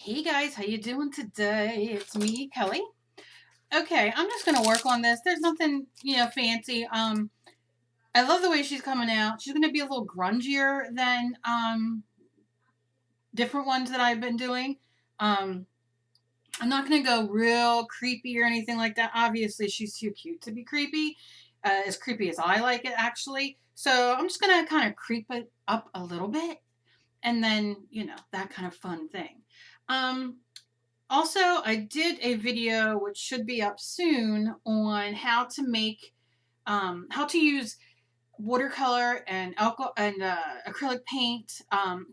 Hey guys, how you doing today? It's me, Kelly. Okay, I'm just gonna work on this. There's nothing, fancy. I love the way she's coming out. She's gonna be a little grungier than different ones that I've been doing. Um, I'm not gonna go real creepy or anything like that. Obviously, she's too cute to be creepy, as creepy as I like it, actually. So I'm just gonna kind of creep it up a little bit, and then that kind of fun thing. Um, Also, I did a video which should be up soon on how to make, how to use watercolor and alcohol and acrylic paint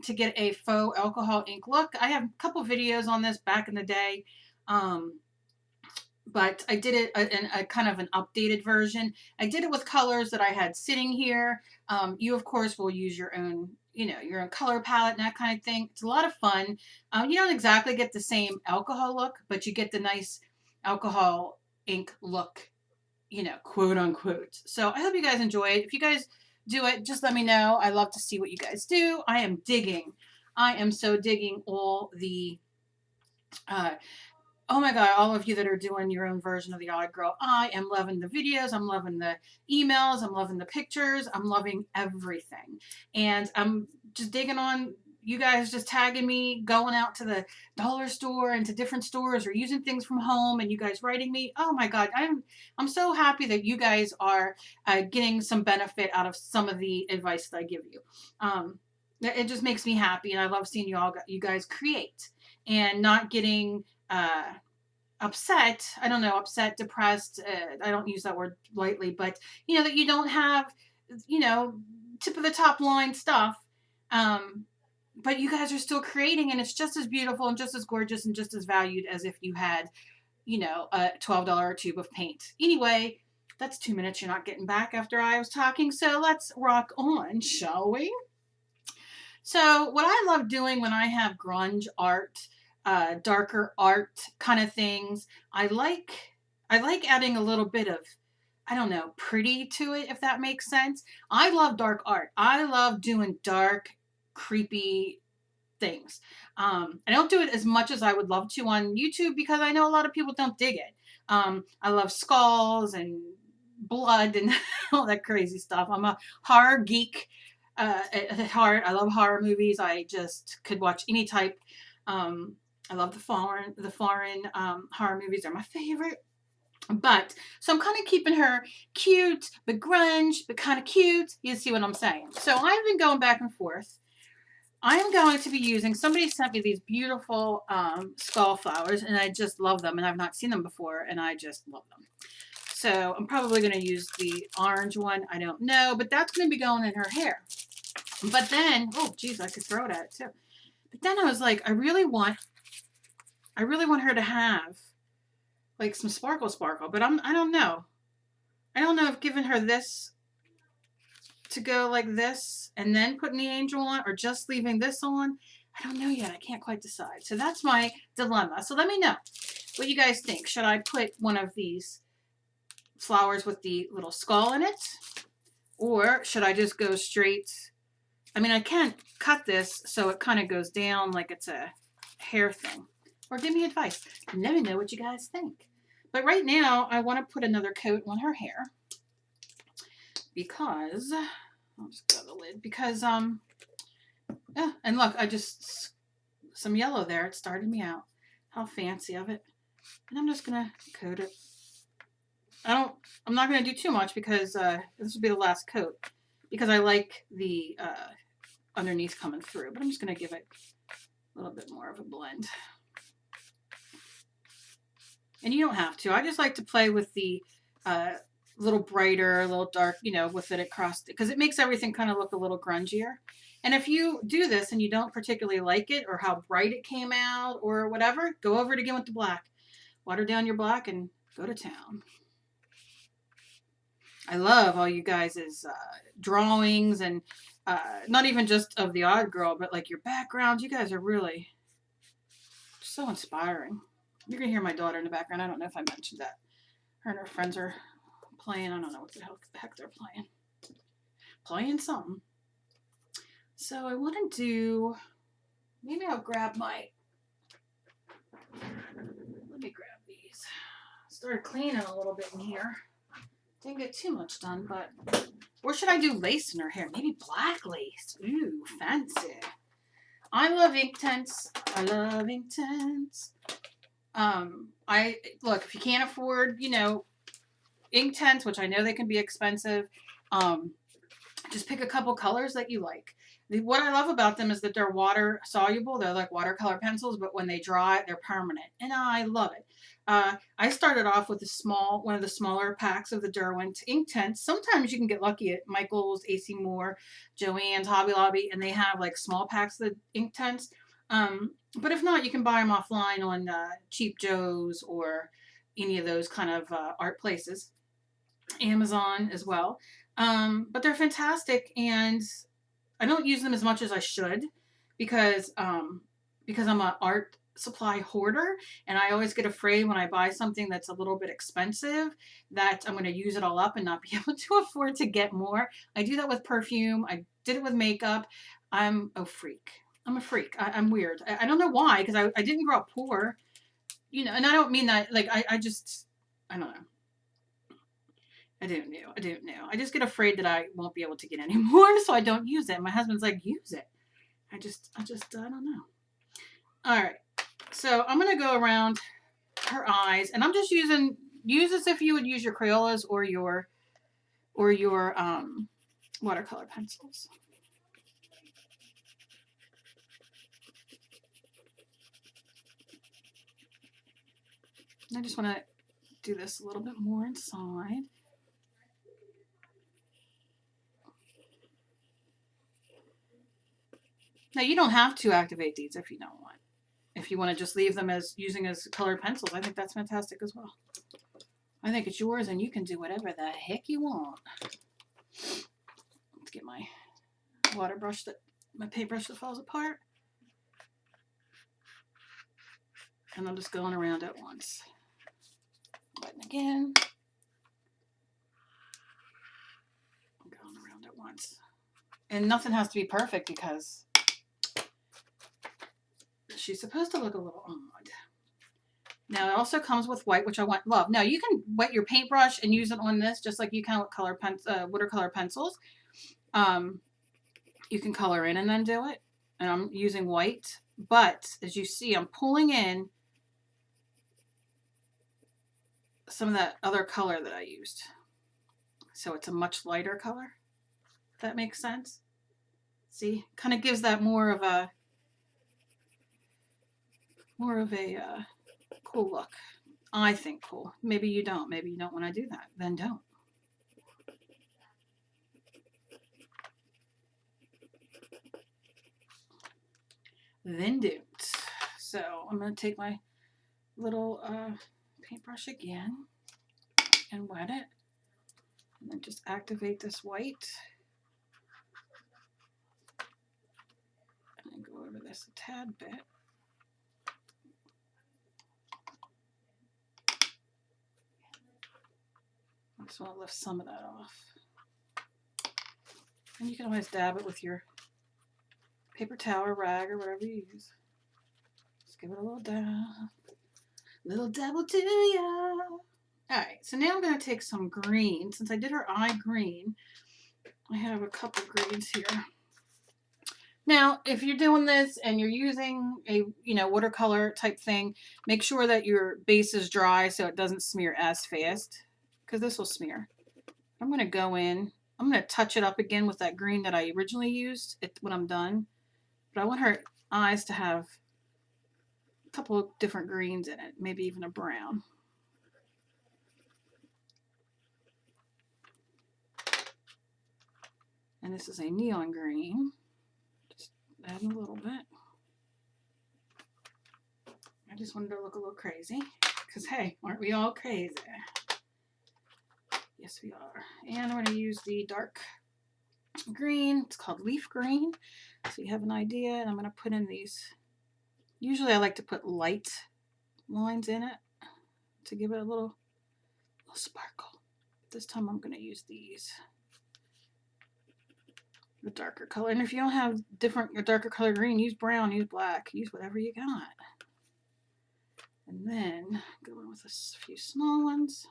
to get a faux alcohol ink look. I have a couple videos on this back in the day, um, but I did it in a kind of an updated version. I did it with colors that I had sitting here. You, of course, will use your own, your own color palette and that kind of thing. It's a lot of fun. You don't exactly get the same alcohol look, but you get the nice alcohol ink look, quote unquote. So I hope you guys enjoy it. If you guys do it, just let me know. I love to see what you guys do. I am digging. I am so digging all the uh, oh my God, all of you that are doing your own version of the Odd Girl, I am loving the videos. I'm loving the emails. I'm loving the pictures. I'm loving everything. And I'm just digging on you guys just tagging me, going out to the dollar store and to different stores or using things from home and you guys writing me. Oh my God, I'm so happy that you guys are getting some benefit out of some of the advice that I give you. It just makes me happy and I love seeing you guys create and not getting upset. I don't know, upset, depressed. I don't use that word lightly, but that you don't have, you know, tip of the top line stuff. Um, but you guys are still creating, and it's just as beautiful and just as gorgeous and just as valued as if you had, a $12 tube of paint. Anyway, that's 2 minutes you're not getting back after I was talking. So let's rock on, shall we? So, what I love doing when I have grunge art, darker art kind of things, I like adding a little bit of, I don't know, pretty to it, if that makes sense. I love dark art. I love doing dark, creepy things. I don't do it as much as I would love to on YouTube because I know a lot of people don't dig it. I love skulls and blood and all that crazy stuff. I'm a horror geek at heart. I love horror movies. I just could watch any type. Um, I love the foreign horror movies. Are my favorite. But so I'm kind of keeping her cute, but grunge, but kind of cute. You see what I'm saying? So I've been going back and forth. I am going to be using, somebody sent me these beautiful skull flowers, and I just love them, and I've not seen them before, and I just love them. So I'm probably going to use the orange one. I don't know, but that's going to be going in her hair. But then, oh, geez, I could throw it at it too. But then I was like, I really want her to have like some sparkle, but I don't know. I don't know if giving her this to go like this and then putting the angel on or just leaving this on. I don't know yet. I can't quite decide. So that's my dilemma. So let me know what you guys think. Should I put one of these flowers with the little skull in it? Or should I just go straight? I mean, I can't cut this so it kind of goes down like it's a hair thing. Or give me advice. Let me know what you guys think. But right now, I want to put another coat on her hair because I'll just go to the lid because yeah, and look, I just some yellow there. It started me out. How fancy of it. And I'm just gonna coat it. I'm not gonna do too much because this will be the last coat because I like the underneath coming through. But I'm just gonna give it a little bit more of a blend. And you don't have to. I just like to play with the little brighter, a little dark, with it across, because it makes everything kind of look a little grungier. And if you do this and you don't particularly like it or how bright it came out or whatever, go over it again with the black. Water down your black and go to town. I love all you guys' drawings and not even just of the Odd Girl, but like your backgrounds. You guys are really so inspiring. You're going to hear my daughter in the background. I don't know if I mentioned that. Her and her friends are playing. I don't know what the heck they're playing. Playing something. So I want to do, maybe I'll grab my Let me grab these. Started cleaning a little bit in here. Didn't get too much done, but or should I do lace in her hair? Maybe black lace. Ooh, fancy. I love Inktense. I love Inktense. I look, if you can't afford, Inktense, which I know they can be expensive, just pick a couple colors that you like. What I love about them is that they're water soluble. They're like watercolor pencils, but when they dry, they're permanent, and I love it. I started off with one of the smaller packs of the Derwent Inktense. Sometimes you can get lucky at Michael's, AC Moore, Joann's, Hobby Lobby, and they have like small packs of the Inktense. But if not, you can buy them offline on Cheap Joe's or any of those kind of art places. Amazon as well. But they're fantastic, and I don't use them as much as I should because I'm an art supply hoarder, and I always get afraid when I buy something that's a little bit expensive that I'm going to use it all up and not be able to afford to get more. I do that with perfume. I did it with makeup. I'm a freak. I'm a freak. I'm weird. I don't know why, because I didn't grow up poor, and I don't mean that, like, I don't know. I don't know. I don't know. I just get afraid that I won't be able to get any more, so I don't use it. My husband's like, use it. I don't know. All right. So I'm going to go around her eyes, and I'm just use as if you would use your Crayolas or your watercolor pencils. I just want to do this a little bit more inside. Now, you don't have to activate these if you don't want. If you want to just leave them as using as colored pencils, I think that's fantastic as well. I think it's yours, and you can do whatever the heck you want. Let's get my my paintbrush that falls apart. And I'm just going around at once. Button again. I'm going around at once. And nothing has to be perfect because she's supposed to look a little odd. Now, it also comes with white, which I love. Now, you can wet your paintbrush and use it on this just like you can with watercolor pencils. You can color in and then do it. And I'm using white. But, as you see, I'm pulling in some of that other color that I used. So it's a much lighter color. If that makes sense. See? Kind of gives that more of a cool look. I think cool. Maybe you don't. Maybe you don't want to do that. Then don't. Then don't. So I'm going to take my little paintbrush again and wet it. And then just activate this white. And then go over this a tad bit. I just want to lift some of that off. And you can always dab it with your paper towel or rag or whatever you use. Just give it a little dab. Little dab will do ya. Alright, so now I'm going to take some green. Since I did her eye green, I have a couple greens here. Now, if you're doing this and you're using a watercolor type thing, make sure that your base is dry so it doesn't smear as fast, because this will smear. I'm going to go in. I'm going to touch it up again with that green that I originally used when I'm done. But I want her eyes to have a couple of different greens in it, maybe even a brown. And this is a neon green. Just adding a little bit. I just wanted to look a little crazy. Because, hey, aren't we all crazy? Yes, we are. And I'm going to use the dark green. It's called leaf green. So you have an idea. And I'm going to put in these. Usually I like to put light lines in it to give it a little sparkle. This time I'm going to use these. The darker color. And if you don't have darker color green, use brown, use black, use whatever you got. And then go in with a few small ones.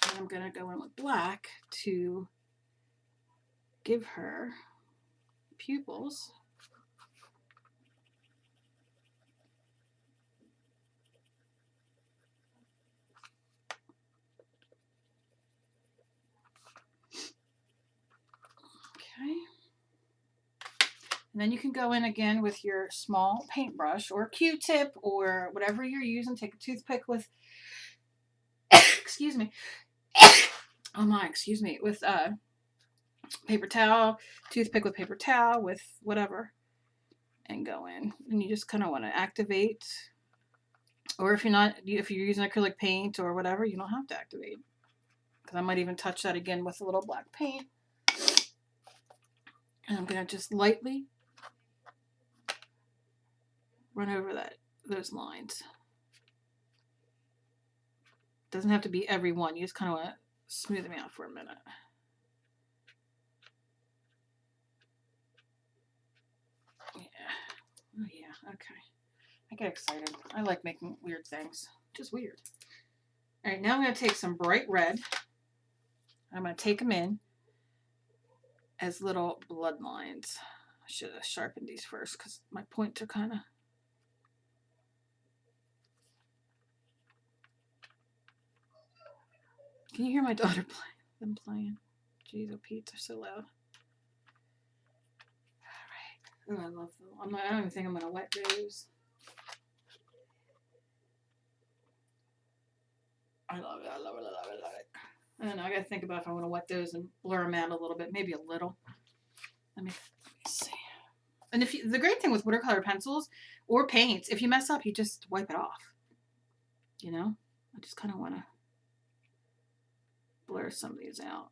And I'm going to go in with black to give her pupils. Okay. And then you can go in again with your small paintbrush or Q-tip or whatever you're using. Take a toothpick with, excuse me, oh my, excuse me, with paper towel, toothpick with paper towel, with whatever, and go in. And you just kind of want to activate, or if you're using acrylic paint or whatever, you don't have to activate. Because I might even touch that again with a little black paint. And I'm going to just lightly run over those lines. Doesn't have to be every one. You just kind of want to smooth them out for a minute. Yeah. Oh yeah. Okay. I get excited. I like making weird things. Just weird. All right. Now I'm going to take some bright red. I'm going to take them in as little blood lines. I should have sharpened these first because my points are kind of. Can you hear my daughter them playing? Jeez, oh Pete, they're so loud. All right. Oh, I love them. I don't even think I'm gonna wet those. I love it. I love it. I love it. I love it. I don't know. I gotta think about if I want to wet those and blur them out a little bit, maybe a little. Let me see. And the great thing with watercolor pencils or paints, if you mess up, you just wipe it off. You know, I just kind of want to blur some of these out.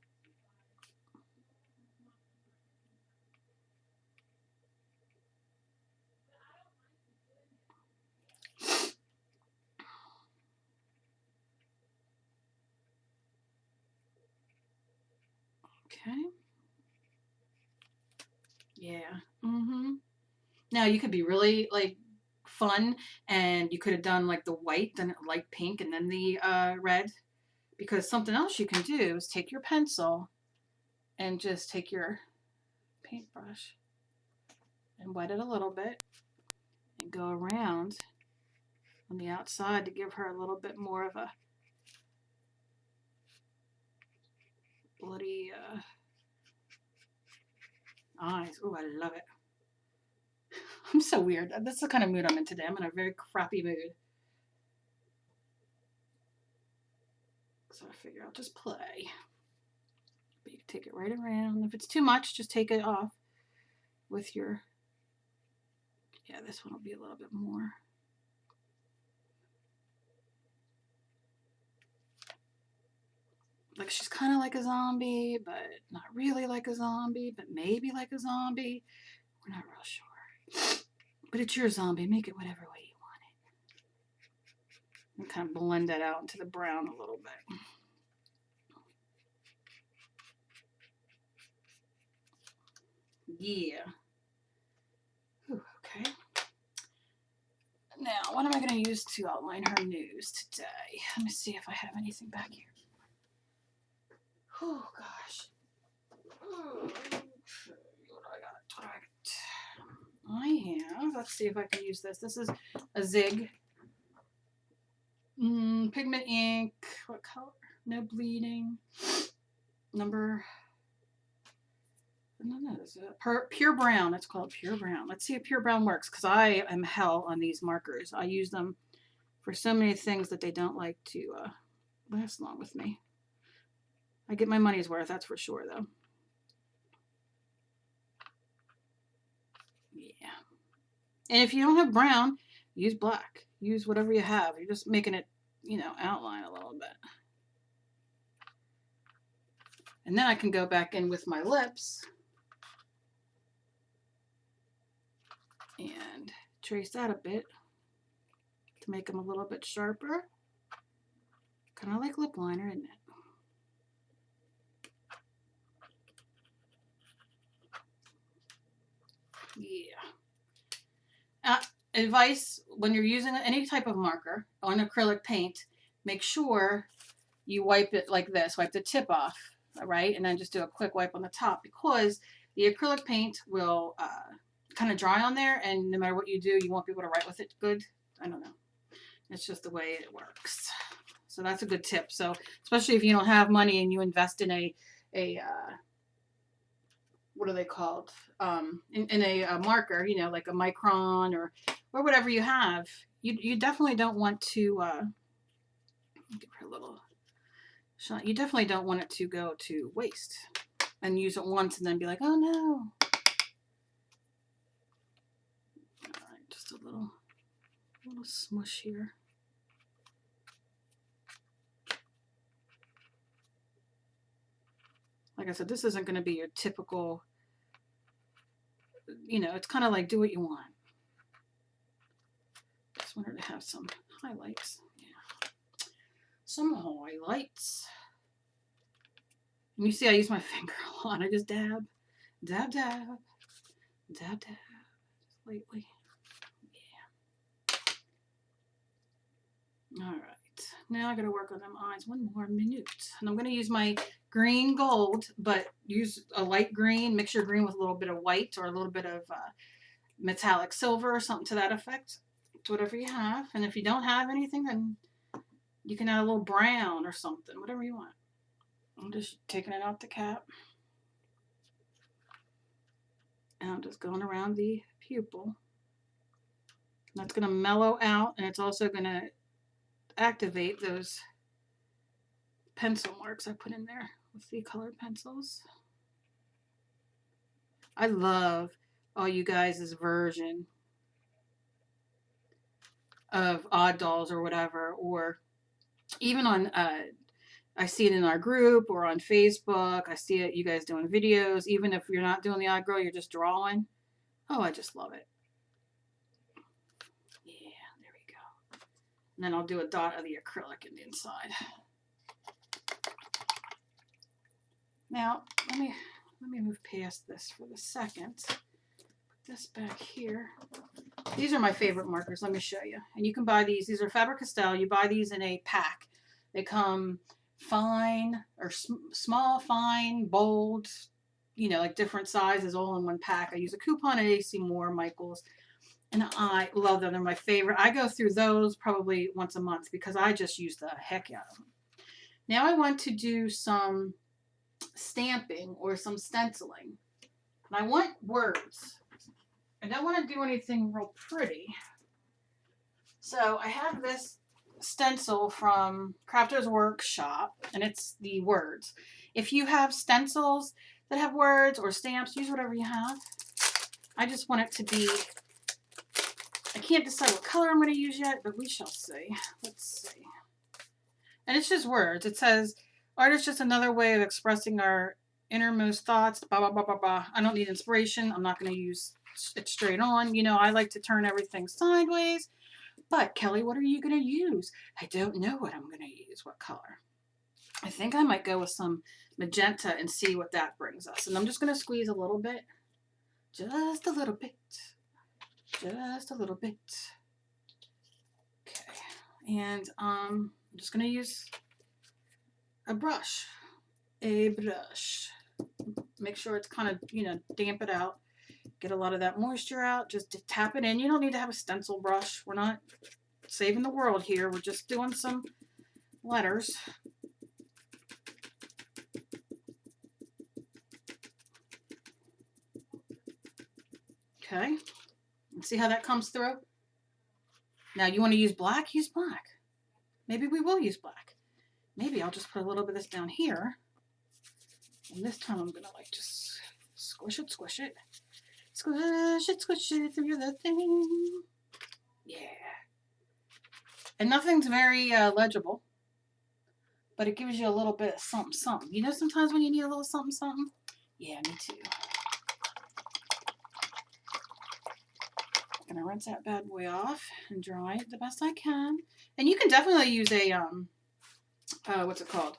Okay. Yeah. Mm-hmm. Now you could be really like fun, and you could have done like the white, then light pink, and then the red. Because something else you can do is take your pencil and just take your paintbrush and wet it a little bit and go around on the outside to give her a little bit more of a bloody eyes. Oh, I love it. I'm so weird. That's the kind of mood I'm in today. I'm in a very crappy mood. So I figure I'll just play. But you can take it right around. If it's too much, just take it off with your, yeah, this one will be a little bit more. Like she's kind of like a zombie, but not really like a zombie, but maybe like a zombie. We're not real sure. But it's your zombie. Make it whatever way you want it. And kind of blend that out into the brown a little bit. Yeah. Ooh, okay. Now, what am I going to use to outline her news today? Let me see if I have anything back here. Oh, gosh. What do I got? I have, let's see if I can use this. This is a Zig pigment ink. What color? No bleeding. Number, no, is it pure brown? It's called pure brown. Let's see if pure brown works, because I am hell on these markers. I use them for so many things that they don't like to last long with me. I get my money's worth, that's for sure, though. Yeah. And if you don't have brown, use black. Use whatever you have. You're just making it, outline a little bit. And then I can go back in with my lips and trace that a bit to make them a little bit sharper. Kind of like lip liner, isn't it? advice when you're using any type of marker on acrylic paint, make sure you wipe it like this, wipe the tip off, all right? And then just do a quick wipe on the top, because the acrylic paint will kind of dry on there, and no matter what you do, you won't be able to write with it good. I don't know. It's just the way it works. So that's a good tip. So especially if you don't have money and you invest in a what are they called? In a marker, you know, like a Micron or whatever you have, you definitely don't want to give her a little shot. You definitely don't want it to go to waste and use it once and then be like, oh no. All right, just a little smush here. Like I said, this isn't going to be your typical, you know, it's kind of like do what you want. Just wanted to have some highlights. Yeah. Some highlights. And you see I use my finger a lot. I just dab, dab, dab, dab, dab, just lightly. Yeah. All right. Now I got to work on them eyes 1 more minute. And I'm going to use my green gold, but use a light green, mix your green with a little bit of white or a little bit of metallic silver or something to that effect. It's whatever you have. And if you don't have anything, then you can add a little brown or something, whatever you want. I'm just taking it out the cap. And I'm just going around the pupil. That's going to mellow out, and it's also going to activate those pencil marks I put in there with the colored pencils. I love all you guys' version of Odd Dolls or whatever, or even on I see it in our group or on Facebook. I see it, you guys doing videos, even if you're not doing the Odd Girl, you're just drawing. Oh, I just love it. Yeah, there we go. And then I'll do a dot of the acrylic in the inside. Now, let me move past this for the second. Put this back here. These are my favorite markers. Let me show you. And you can buy these. These are Faber-Castell. You buy these in a pack. They come fine or small, fine, bold, you know, like different sizes all in one pack. I use a coupon at AC Moore, Michaels, and I love them. They're my favorite. I go through those probably once a month because I just use the heck out of them. Now I want to do some stamping or some stenciling. And I want words. I don't want to do anything real pretty. So I have this stencil from Crafters Workshop, and it's the words. If you have stencils that have words or stamps, use whatever you have. I just want it to be, I can't decide what color I'm going to use yet, but we shall see. Let's see. And it's just words. It says, art is just another way of expressing our innermost thoughts, blah, blah, blah, blah, blah. I don't need inspiration. I'm not going to use it straight on. You know, I like to turn everything sideways. But, Kelly, what are you going to use? I don't know what I'm going to use. What color? I think I might go with some magenta and see what that brings us. And I'm just going to squeeze a little bit. Just a little bit. Just a little bit. Okay. And I'm just going to use a brush. A brush. Make sure it's kind of, you know, damp it out. Get a lot of that moisture out. Just to tap it in. You don't need to have a stencil brush. We're not saving the world here. We're just doing some letters. Okay. And see how that comes through? Now, you want to use black? Use black. Maybe we will use black. Maybe I'll just put a little bit of this down here. And this time I'm going to like just squish it, squish it. Squish it through the thing. Yeah. And nothing's very legible, but it gives you a little bit of something, something. You know sometimes when you need a little something, something? Yeah, me too. I'm going to rinse that bad boy off and dry it the best I can. And you can definitely use a, what's it called?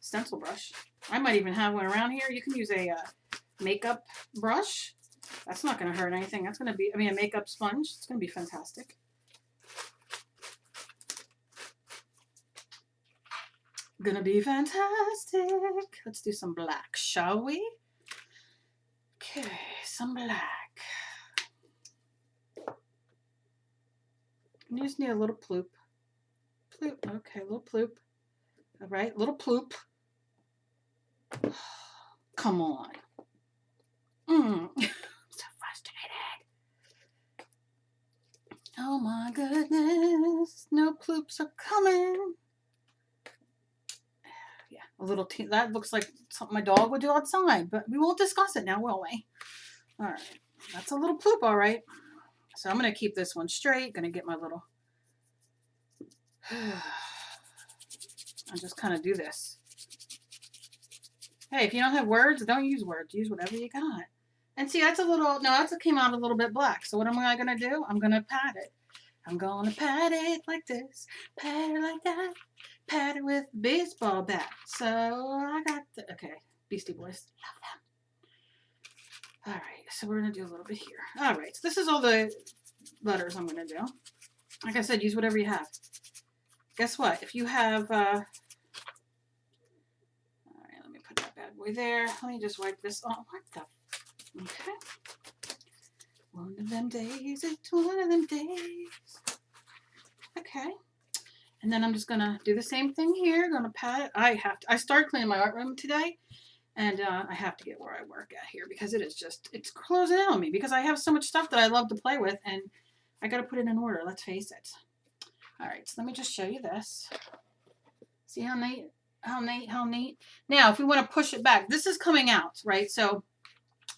Stencil brush. I might even have one around here. You can use a makeup brush That's not going to hurt anything. That's going to be, I mean, a makeup sponge. It's going to be fantastic. Gonna be fantastic. Let's do some black, shall we? Okay, some black. You just need a little ploop. Ploop. Okay, a little ploop. All right, little ploop. Come on. I'm so frustrated. Oh my goodness. No ploops are coming. Yeah, a little that looks like something my dog would do outside, but we won't discuss it now, will we? All right, that's a little ploop, all right. So I'm going to keep this one straight. Going to get my little... I'll just kind of do this. Hey, if you don't have words, don't use words. Use whatever you got. And see, that's a little... No, that came out a little bit black. So what am I going to do? I'm going to pat it. I'm going to pat it like this. Pat it like that. Pat it with a baseball bat. So I got the... Okay, Beastie Boys. Love them. All right, so we're going to do a little bit here. All right, so this is all the letters I'm going to do. Like I said, use whatever you have. Guess what? If you have... all right, let me put that bad boy there. Let me just wipe this off. What the... Okay. One of them days, it's one of them days. Okay. And then I'm just going to do the same thing here. Going to pat it. I started cleaning my art room today. And I have to get where I work at here because it is just, it's closing in on me because I have so much stuff that I love to play with and I got to put it in order. Let's face it. All right, so let me just show you this. See how neat, how neat, how neat. Now, if we want to push it back, this is coming out, right? So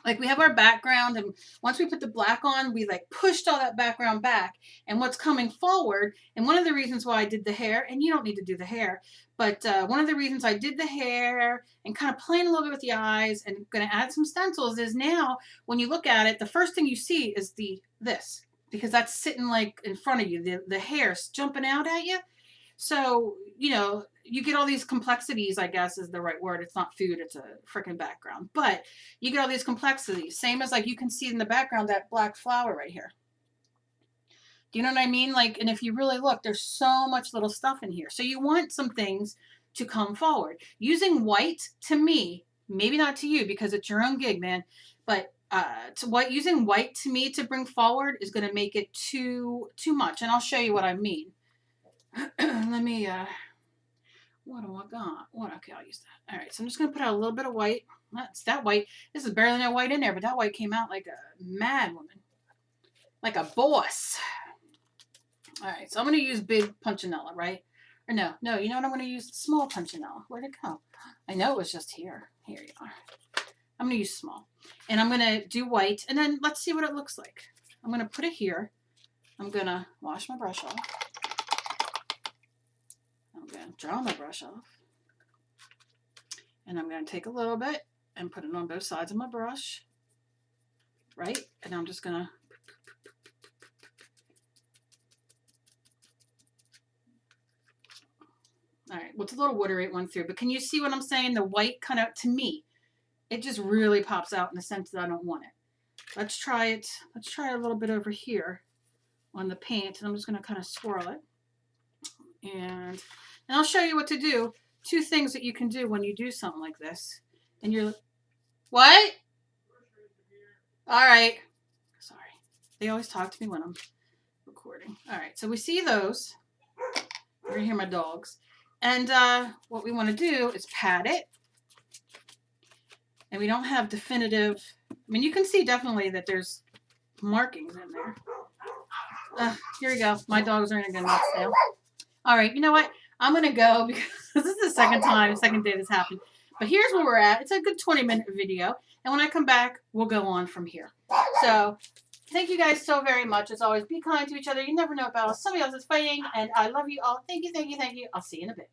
like we have our background and once we put the black on, we like pushed all that background back and what's coming forward. And one of the reasons why I did the hair, and you don't need to do the hair, but one of the reasons I did the hair and kind of playing a little bit with the eyes and going to add some stencils is now when you look at it, the first thing you see is this because that's sitting like in front of you, the hair's jumping out at you. So, you know, you get all these complexities, I guess is the right word. It's not food, it's a freaking background. But you get all these complexities. Same as like you can see in the background that black flower right here. Do you know what I mean? Like, and if you really look, there's so much little stuff in here. So you want some things to come forward. Using white, to me, maybe not to you because it's your own gig, man, but using white to me to bring forward is going to make it too much. And I'll show you what I mean. Let me, what do I got? Okay, I'll use that. All right, so I'm just going to put out a little bit of white. That's that white. This is barely no white in there, but that white came out like a mad woman. Like a boss. All right, so I'm going to use big Punchinella, right? Or no, you know what I'm going to use? Small Punchinella. Where'd it go? I know it was just here. Here you are. I'm going to use small. And I'm going to do white, and then let's see what it looks like. I'm going to put it here. I'm going to wash my brush off. I'm going to draw my brush off. And I'm going to take a little bit and put it on both sides of my brush. Right? And I'm just going to... All right, well, it's a little watery it went through, but can you see what I'm saying? The white kind of, to me, it just really pops out in the sense that I don't want it. Let's try it. Let's try a little bit over here on the paint, and I'm just going to kind of swirl it. And I'll show you what to do. 2 things that you can do when you do something like this. And you're, what? All right. Sorry. They always talk to me when I'm recording. All right, so we see those. You're going to hear my dogs. And what we want to do is pat it. And we don't have definitive, I mean, you can see definitely that there's markings in there. Here we go. My dogs are going to go nuts now. All right, you know what? I'm going to go because this is the second day this happened. But here's where we're at. It's a good 20-minute video. And when I come back, we'll go on from here. So thank you guys so very much. As always, be kind to each other. You never know about somebody else is fighting. And I love you all. Thank you, thank you, thank you. I'll see you in a bit.